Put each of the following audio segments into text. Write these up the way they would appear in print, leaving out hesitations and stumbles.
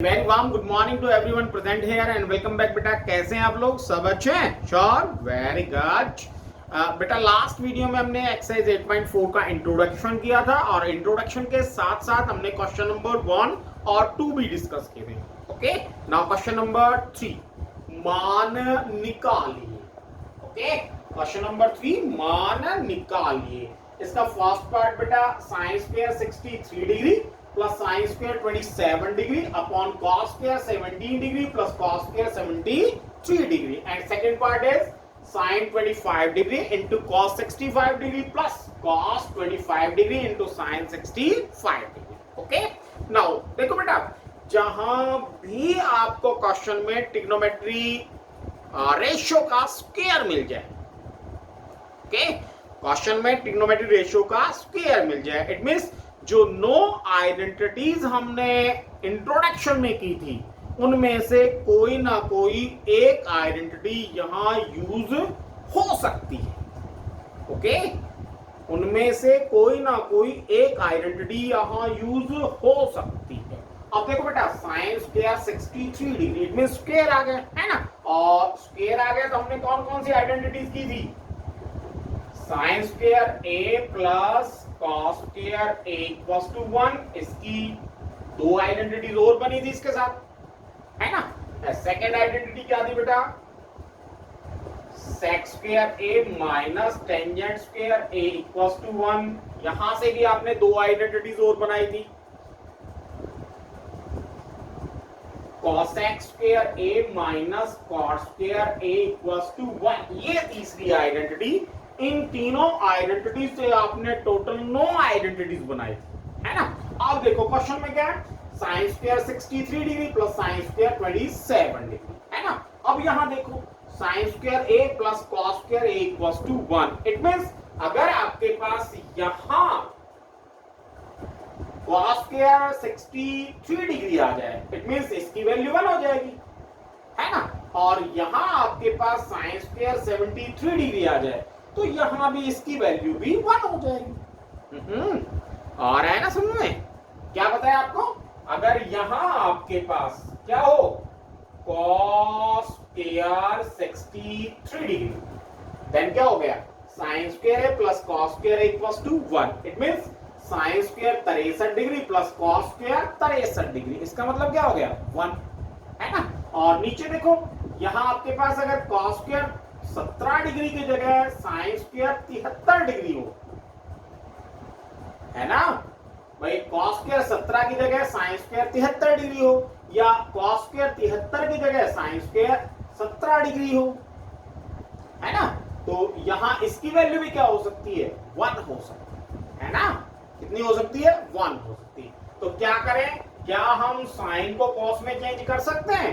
Very warm good morning to everyone present here and welcome back. बेटा कैसे हैं आप लोग? सब अच्छे हैं? Sure, very good. बेटा लास्ट वीडियो में हमने एक्सरसाइज 8.4 का इंट्रोडक्शन किया था और इंट्रोडक्शन के साथ साथ हमने क्वेश्चन नंबर 1 और 2 भी डिस्कस किए थे। ओके, नाउ क्वेश्चन नंबर 3, मान निकालिए। ओके, क्वेश्चन नंबर 3, मान निकालिए। इसका फर्स्ट पार्ट बेटा sine square 63 degree plus sine square 27 degree upon cos square 17 degree plus cos square 73 degree and second part is sine 25 degree into cos 65 degree plus cos 25 degree into sine 65 degree. Okay, now देखो बेटा, जहां भी आपको question में trigonometry ratio का square मिल जाए, okay, question में trigonometry ratio का स्क्वायर मिल जाए, इट मींस जो 9 आइडेंटिटीज हमने इंट्रोडक्शन में की थी उनमें से कोई ना कोई एक आइडेंटिटी यहां यूज हो सकती है। ओके, उनमें से कोई ना कोई एक आइडेंटिटी यहां यूज हो सकती है। अब देखो बेटा, sine square 63 degree, it mean square आ गया है ना, और स्क्वायर आ गया तो हमने कौन कौन सी आइडेंटिटीज की थी? Sine square a plus cos square a equals to 1, इसकी दो आइडेंटिटीज और बनी थी इसके साथ, है ना। सेकेंड आइडेंटिटी क्या थी बेटा? Sec square a minus tangent square a equals to 1, यहां से भी आपने दो आइडेंटिटीज और बनाई थी। cosec square a minus cot square a equals to 1, ये तीसरी आइडेंटिटी। इन तीनों आइडेंटिटी से आपने टोटल 9 आइडेंटिटीज बनाई थी, है ना। अब देखो क्वेश्चन में क्या है, sine square 63 degree plus sine square 27 degree, है ना। अब यहां देखो, sine square a plus cos square a equals to 1, it means अगर आपके पास यहां कॉस स्क्वायर 63 डिग्री आ जाए, इट मींस इसकी वैल्यू 1 हो जाएगी, है ना, और यहां आपके पास साइन स्क्वायर 73 डिग्री आ जाए तो यहां भी इसकी वैल्यू भी 1 हो जाएगी। आ रहा है ना समझ में? क्या बताया आपको? अगर यहां आपके पास क्या हो, cos स्क्वायर 63 डिग्री, देन क्या हो गया, sine square plus cos square equals to 1, it means sine square 63 degree plus cos square 63 degree, इसका मतलब क्या हो गया, 1, है ना। और नीचे देखो, यहां आपके पास अगर cos स्क्वायर 17 डिग्री की जगह साइन स्क्वायर 73 डिग्री हो, है ना भाई, cos स्क्वायर 17 की जगह साइन स्क्वायर 73 डिग्री हो, या cos स्क्वायर 73 की जगह साइन स्क्वायर 17 डिग्री हो, है ना, तो यहां इसकी वैल्यू भी क्या हो सकती है, 1 हो सकती है ना। कितनी हो सकती है? 1 हो सकती है। तो क्या करें, क्या हम साइन को cos में चेंज कर सकते हैं?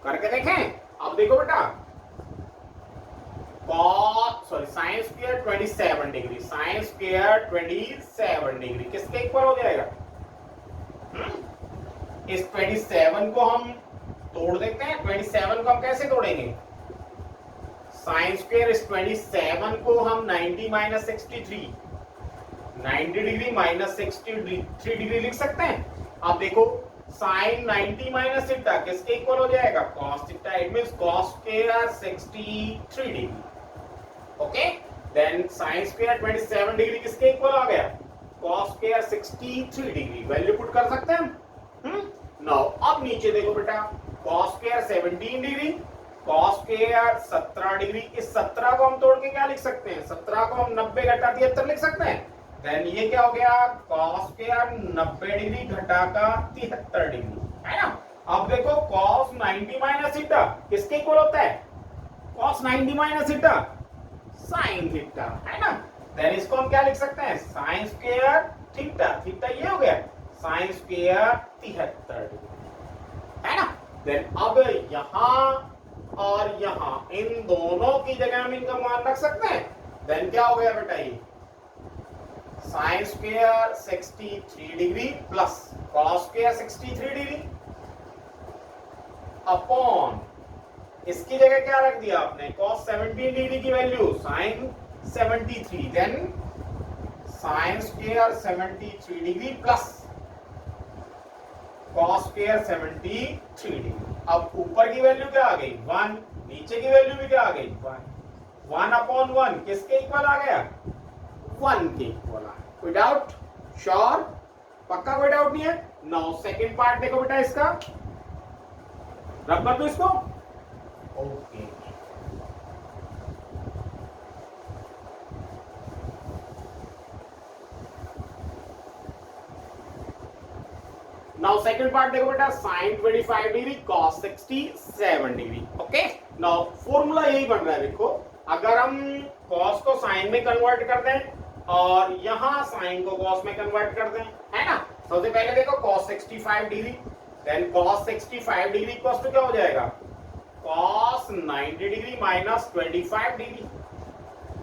करके देखें। अब देखो बेटा, sine square 27 degree, sign square 27 degree किसके इक्वल हो जाएगा? इस 27 को हम तोड़ देते हैं। 27 को हम कैसे तोड़ेंगे? साइन स्क्वायर इस 27 को हम 90 माइनस 63, 90 डिग्री माइनस 63 डिग्री लिख सकते हैं। अब देखो, साइन 90 माइनस थीटा किसके इक्वल हो जाएगा? cos theta, it means cos square 63 degree. Okay, then sine square 27 degree किसके इक्वल आ गया? cos square 63 degree, value put कर सकते हैं हम। नाउ अब नीचे देखो बेटा, cos square 17 degree, cos square 17 degree, इस 17 को हम तोड़ के क्या लिख सकते हैं? 17 को हम 90 घटा 73 लिख सकते हैं। देन ये क्या हो गया, cos स्क्वायर 90 डिग्री घटा का 73 डिग्री, है ना। अब देखो, cos 90 माइनस थीटा किसके इक्वल होता है? cos 90 minus theta sine theta, है ना। देन इसको हम क्या लिख सकते हैं? साइन स्क्वायर थीटा, थीटा ये हो गया साइन स्क्वायर 73 डिग्री, है ना। देन अब यहां और यहां इन दोनों की जगह हम इनका मान रख सकते हैं। देन क्या हो गया बेटा, ये sine square 63 degree plus cos square 63 degree upon इसकी जगह क्या रख दिया आपने? cos 17 डिग्री की value sine 73, then sine square 73 degree plus cos square 73 degree. अब ऊपर की वैल्यू क्या आ गई 1, नीचे की वैल्यू भी क्या आ गई 1, 1/1 किसके इक्वल आ गया 1 के इक्वल आ गया। कोई डाउट? श्योर? पक्का कोई डाउट नहीं है? नाउ सेकंड पार्ट देखो बेटा, इसका रब कर दो इसको। ओके नाउ सेकंड पार्ट देखो बेटा, sin 25 degree cos 67 degree. Okay now formula यही बन रहा है, देखो अगर हम cos को sin में कन्वर्ट कर दें और यहां sin को cos में कन्वर्ट कर दें, है ना। सबसे पहले देखो cos 65 degree, then cos 65 degree equals to क्या हो जाएगा cos 90 डिग्री माइनस 25 डिग्री,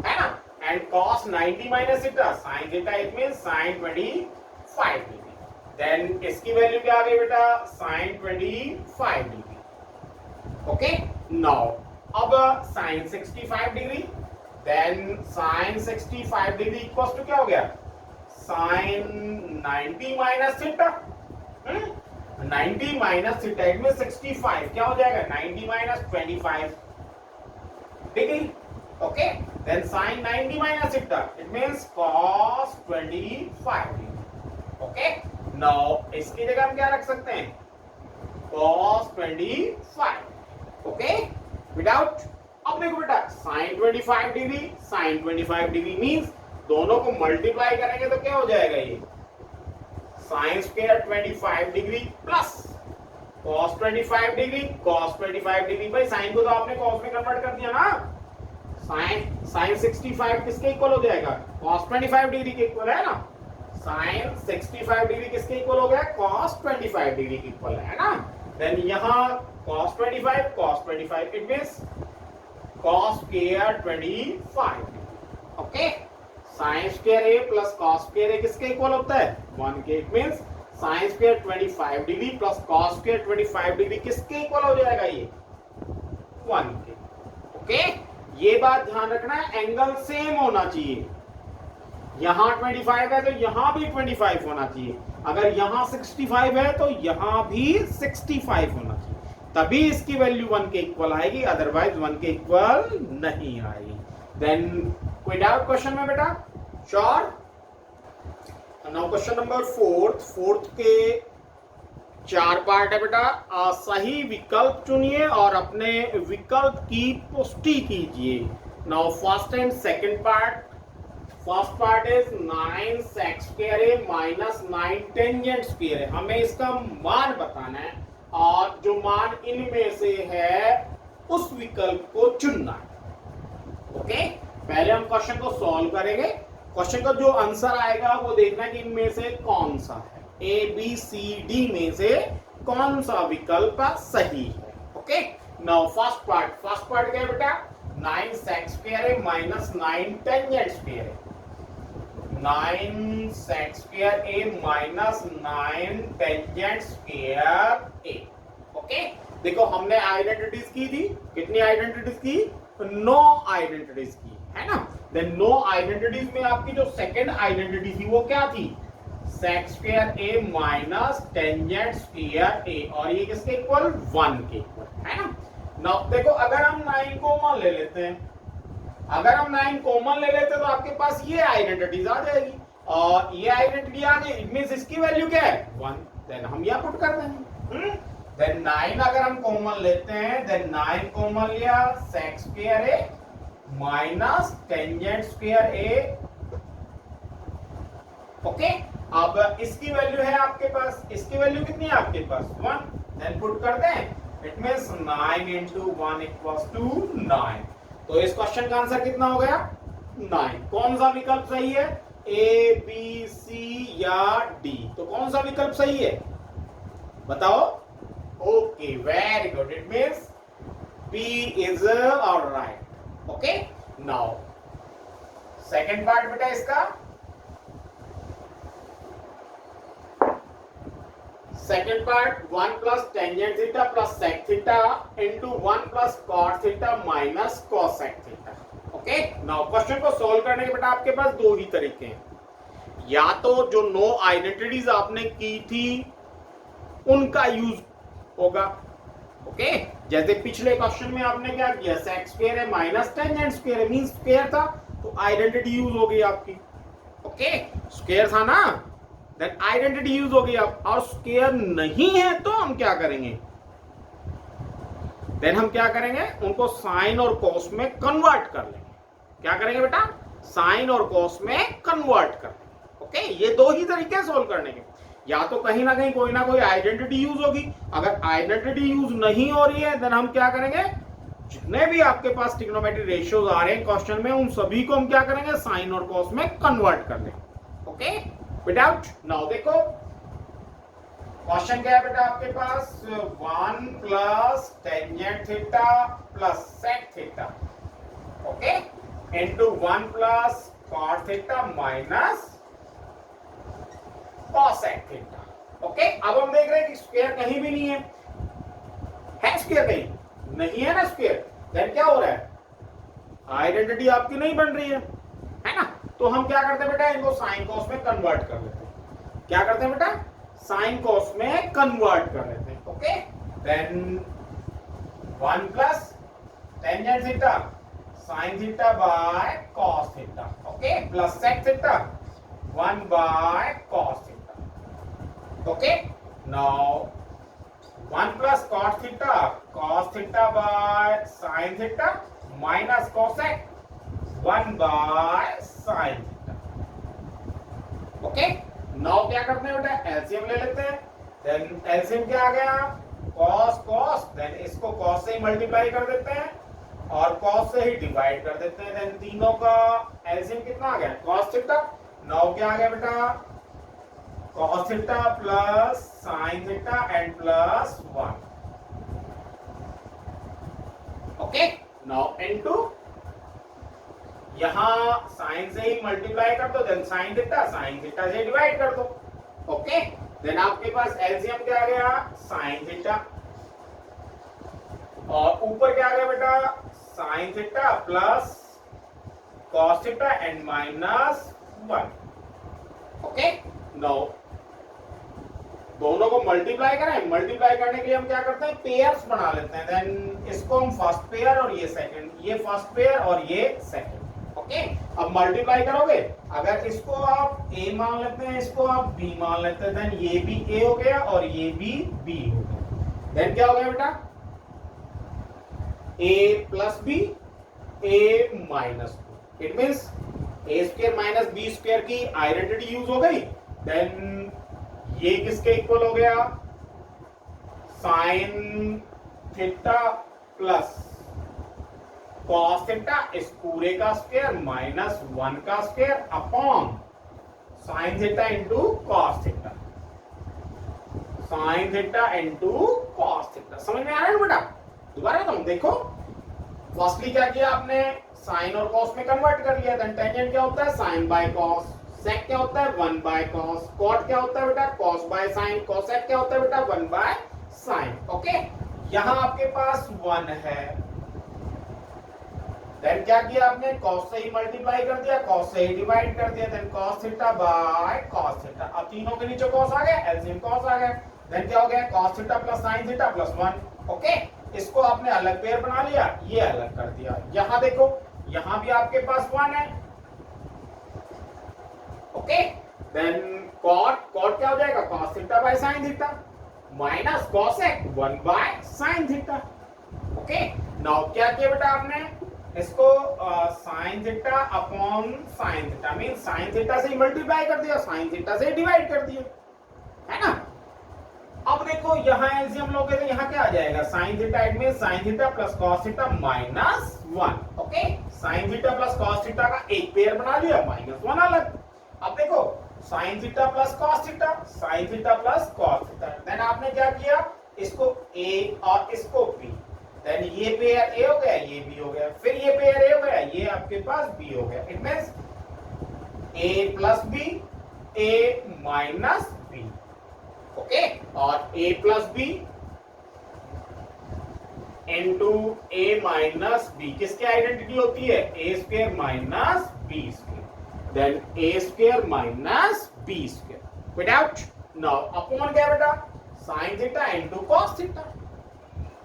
है ना। And cos 90 minus theta sin theta, it means sin 25 degree. Then इसकी वैल्यू क्या आ गई बेटा sin 25 डिग्री। ओके नाउ अब sin 65 degree, then sin 65 degree equals to क्या हो गया sin 90 minus theta, 90 minus theta it means 65 क्या हो जाएगा 90 minus 25 degree. Okay then sin 90 minus theta it means cos 25 degree. Okay now इसकी जगह हम क्या रख सकते हैं cos 25। ओके विदाउट, अब देखो बेटा sin 25 degree sin 25 degree means दोनों को मल्टीप्लाई करेंगे तो क्या हो जाएगा ये sin square 25 degree plus cos 25 degree cos 25 degree. भाई sin को तो आपने cos में कन्वर्ट कर दिया ना, sin 65 किसके इक्वल हो जाएगा cos 25 डिग्री के इक्वल है ना, sin 65 डिग्री किसके इक्वल हो गया cos 25 डिग्री के इक्वल है ना। देन यहां cos 25 it means cos square 25। Okay sin square a plus cos square a किसके इक्वल होता है 1 के, it means sin square 25 degree plus cos square 25 degree किसके इक्वल हो जाएगा ये 1 के। ओके ये बात ध्यान रखना है, एंगल सेम होना चाहिए, यहां 25 है तो यहां भी 25 होना चाहिए, अगर यहां 65 है तो यहां भी 65 होना चाहिए, तभी इसकी वैल्यू 1 के इक्वल आएगी, अदरवाइज 1 के इक्वल नहीं आएगी। देन कोई डाउट क्वेश्चन में बेटा? Sure? Now question number fourth के 4 पार्ट है बेटा। सही विकल्प चुनिए और अपने विकल्प की पुष्टि कीजिए। Now first and second part, first part is 9 sec square A minus 9 tangent square है, हमें इसका मान बताना है और जो मान इनमें से है उस विकल्प को चुनना है। ओके पहले हम क्वेश्चन को सॉल्व करेंगे, क्वेश्चन का जो आंसर आएगा वो देखना कि इनमें से कौन सा है, ए बी सी डी में से कौन सा विकल्प सही है। ओके नाउ फर्स्ट पार्ट क्या है बेटा 9 sec स्क्वायर ए माइनस 9 टेंजेंट स्क्वायर है, 9 sec स्क्वायर ए माइनस 9 टेंजेंट स्क्वायर ए। ओके देखो हमने आइडेंटिटीज की थी, कितनी आइडेंटिटीज की 9 आइडेंटिटीज की, है ना। देन 9 आइडेंटिटीज में आपकी जो सेकंड आइडेंटिटी थी वो क्या थी sec स्क्वायर ए माइनस टेंजेंट स्क्वायर ए, और ये किसके इक्वल 1 के इक्वल, है ना। नाउ देखो अगर हम 9 कॉमन ले लेते हैं, अगर हम 9 कॉमन ले लेते तो आपके पास ये आइडेंटिटीज आ जाएगी, और ये आइडेंटिटी आ गई इट मींस इसकी वैल्यू क्या है 1, देन हम यहां पुट कर देंगे। देन 9 अगर हम कॉमन लेते हैं, देन 9 कॉमन लिया sec स्क्वायर ए माइनस टेंजेंट स्क्वायर ए। ओके अब इसकी वैल्यू है आपके पास, इसकी वैल्यू कितनी है आपके पास 1, देन पुट कर दें, it means 9 into 1 equals to 9। तो इस क्वेश्चन का आंसर कितना हो गया 9। कौन सा विकल्प सही है ए बी सी या डी, तो कौन सा विकल्प सही है बताओ। Okay very good, it means B is alright. Okay now second part बेटा इसका, second part 1 plus tangent theta plus sec theta into 1 plus cot theta minus cosec theta. Okay now question को सॉल्व करने के बेटा आपके पास दो ही तरीके हैं, या तो जो 9 आइडेंटिटीज आपने की थी उनका यूज होगा। ओके, जैसे पिछले क्वेश्चन में आपने क्या किया, सेक स्क्वायर है माइनस टेंजेंट स्क्वायर है, मीन स्क्वायर था तो आइडेंटिटी यूज हो गई आपकी। ओके, स्क्वायर था ना, देन आइडेंटिटी यूज हो गई आप। और स्क्वायर नहीं है तो हम क्या करेंगे, देन हम क्या करेंगे, उनको साइन और कॉस में कन्वर्ट कर लेंगे। क्या करेंगे बेटा, साइन और कॉस में कन्वर्ट कर लेंगे। ओके, ये दो ही तरीके सोल्व करने के, या तो कहीं ना कहीं कोई ना कोई आइडेंटिटी यूज होगी। अगर आइडेंटिटी यूज नहीं हो रही है देन हम क्या करेंगे, जितने भी आपके पास ट्रिग्नोमेट्री रेशियोज आ रहे हैं क्वेश्चन में, उन सभी को हम क्या करेंगे, साइन और कॉस में कन्वर्ट कर लेंगे। ओके, विदाउट नाउ देखो क्वेश्चन क्या है बेटा आपके पास, 1 plus tangent theta plus sec theta, okay, into 1 plus cot theta minus cosec theta. Okay, अब हम देख रहे हैं कि स्क्वायर कहीं भी नहीं है स्क्वायर कहीं नहीं है ना स्क्वायर, देन क्या हो रहा है, आइडेंटिटी आपकी नहीं बन रही है ना। तो हम क्या करते हैं बेटा, इनको साइन कॉस में कन्वर्ट कर लेते हैं। क्या करते हैं बेटा, साइन कॉस में कन्वर्ट कर लेते हैं। Okay, then 1 plus tangent theta sine theta by cos theta, okay, plus sec theta 1 by cos theta. Okay, now 1 plus cot theta by sine theta minus cosec 1 by sine theta. Okay, now क्या करते हैं बेटा, LCM ले लेते हैं। Then LCM क्या आ गया, cos cos, then इसको कॉस से ही मल्टीप्लाई कर देते हैं और कॉस से ही डिवाइड कर देते हैं। देन तीनों का एलसीएम कितना आ गया, कॉस थीटा। नाउ क्या आ गया बेटा, cos theta plus sine theta and plus 1। Okay, now into यहां साइन से ही मल्टीप्लाई कर दो, देन साइन थीटा से डिवाइड कर दो। ओके, देन आपके पास एलसीएम क्या आ गया, साइन थीटा, और ऊपर क्या आ गया बेटा, sine theta plus cos theta and minus 1। Okay, now दोनों को मल्टीप्लाई करें, मल्टीप्लाई करने के लिए हम क्या करते हैं, पेयर्स बना लेते हैं। देन इसको हम फर्स्ट पेयर और ये सेकंड, ये फर्स्ट पेयर और ये सेकंड। ओके, अब मल्टीप्लाई करोगे, अगर इसको आप a मान लेते हैं, इसको आप b मान लेते हैं, देन ये भी a हो गया और ये भी b हो गया। देन क्या हो गया बेटा, a plus b, a minus b, it means a square minus b square की आइडेंटिटी यूज हो गई। देन ये किसके इक्वल हो गया, sign theta plus cos theta इस पूरे का स्क्वायर माइनस 1 का square upon sine theta into cos theta, sine theta into cos theta. समझ में आ रहा है बेटा, दोबारा बताऊं, देखो फर्स्टली क्या किया आपने, साइन और कॉस में कन्वर्ट कर लिया। देन टेंजेंट क्या होता है, साइन बाय कॉस, सेक क्या होता है 1 बाय कॉस, कॉट क्या होता है बेटा, कॉस बाय साइन, कॉसेक क्या होता है बेटा 1 बाय साइन। ओके, यहां आपके पास 1 है, देन क्या किया आपने, cos से ही मल्टीप्लाई कर दिया, cos से ही डिवाइड कर दिया, then cos theta by cos theta. अब तीनों के नीचे cos आ गया, एलसीएम cos आ गया। देन क्या हो गया, cos theta plus sin theta plus 1। Okay, इसको आपने अलग पेयर बना लिया, ये अलग कर दिया। यहां देखो, यहां भी आपके पास 1 है। ओके, देन cot क्या हो जाएगा, cos theta by sin theta minus cosec 1 by sin theta. Okay, now क्या किया बेटा आपने, इसको sine theta upon sine theta, mean sine theta से मल्टीप्लाई कर दिया, साइन थीटा से डिवाइड कर दिया, है ना। अब देखो यहां एलसीएम लोगे तो यहां क्या आ जाएगा, sine theta, it means sign theta plus cos theta minus 1। Okay, sign theta plus cos theta का एक पेयर बना लिया, माइनस 1 अलग। अब देखो sine theta plus cos theta, sine theta plus cos theta, then आपने क्या किया, इसको a और इसको b, देन ये पेयर a हो गया, ये b हो गया, फिर ये पेयर a हो गया, ये आपके पास b हो गया। It means a plus b, a minus b। Okay, और a plus b into a minus b किसकी आइडेंटिटी होती है, a square minus b square, then a square minus b square without. Now upon क्या बेटा, sine theta into cos theta.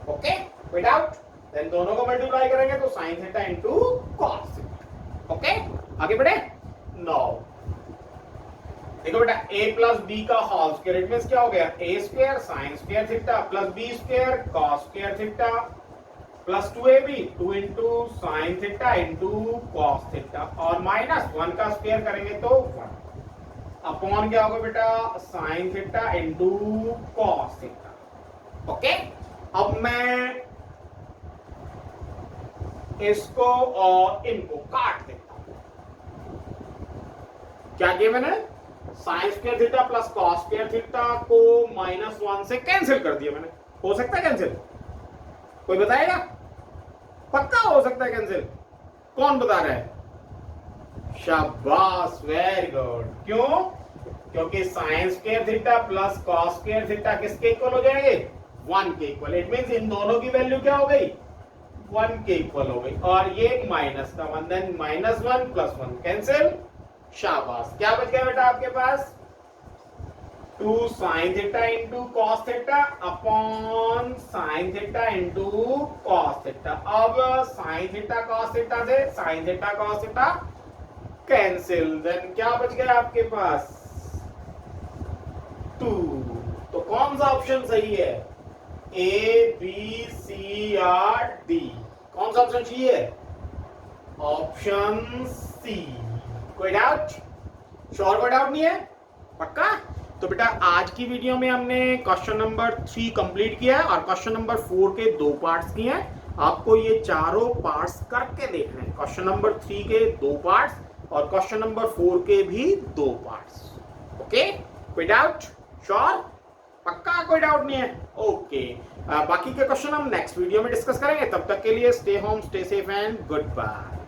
Okay, without then दोनों को multiply करेंगे तो sine theta into cos theta. Okay, आगे बढ़े। नो देखो बेटा, a प्लस बी का होल स्क्वायर, इट मींस क्या हो गया, a square sine square theta plus b square cos square theta plus 2ab 2 into sine theta into cos theta और minus 1 का स्क्वायर करेंगे तो 1 अपॉन क्या होगा बेटा, sine theta into cos theta. Okay, अब मैं इसको और इनको काट देता हूं। क्या किया मैंने, sine square theta plus cos square theta को -1 से कैंसिल कर दिया मैंने। हो सकता है कैंसिल, कोई बताएगा? पक्का हो सकता है कैंसिल, कौन बता रहा है? शाबाश, वेरी गुड। क्यों? क्योंकि sine square theta plus cos square theta किसके इक्वल हो जाएंगे, 1 के इक्वल। इट मींस इन दोनों की वैल्यू क्या हो गई, 1 के इक्वल हो गई और ये माइनस का 1, देन -1 प्लस 1 कैंसिल। शाबाश, क्या बच गया बेटा आपके पास, 2 sine theta into cos theta upon sine theta into cos theta. अब साइन थीटा कॉस थीटा से sine theta cos theta cancel, then क्या बच गया आपके पास, 2। तो कौन सा ऑप्शन सही है, ए बी सी या डी? कौन सा ऑप्शन सही है, ऑप्शन सी। कोई डाउट? श्योर, कोई डाउट नहीं है, पक्का? तो बेटा आज की वीडियो में हमने क्वेश्चन नंबर 3 कंप्लीट किया है और क्वेश्चन नंबर 4 के 2 पार्ट्स किए हैं। आपको ये चारों पार्ट्स करके देखने हैं, क्वेश्चन नंबर 3 के 2 पार्ट्स और क्वेश्चन नंबर 4 के भी 2 पार्ट्स। ओके, कोई डाउट? श्योर, पक्का, कोई डाउट नहीं है? ओके, बाकी के क्वेश्चन हम नेक्स्ट वीडियो में डिस्कस करेंगे। तब तक के लिए stay home, stay safe and good bye.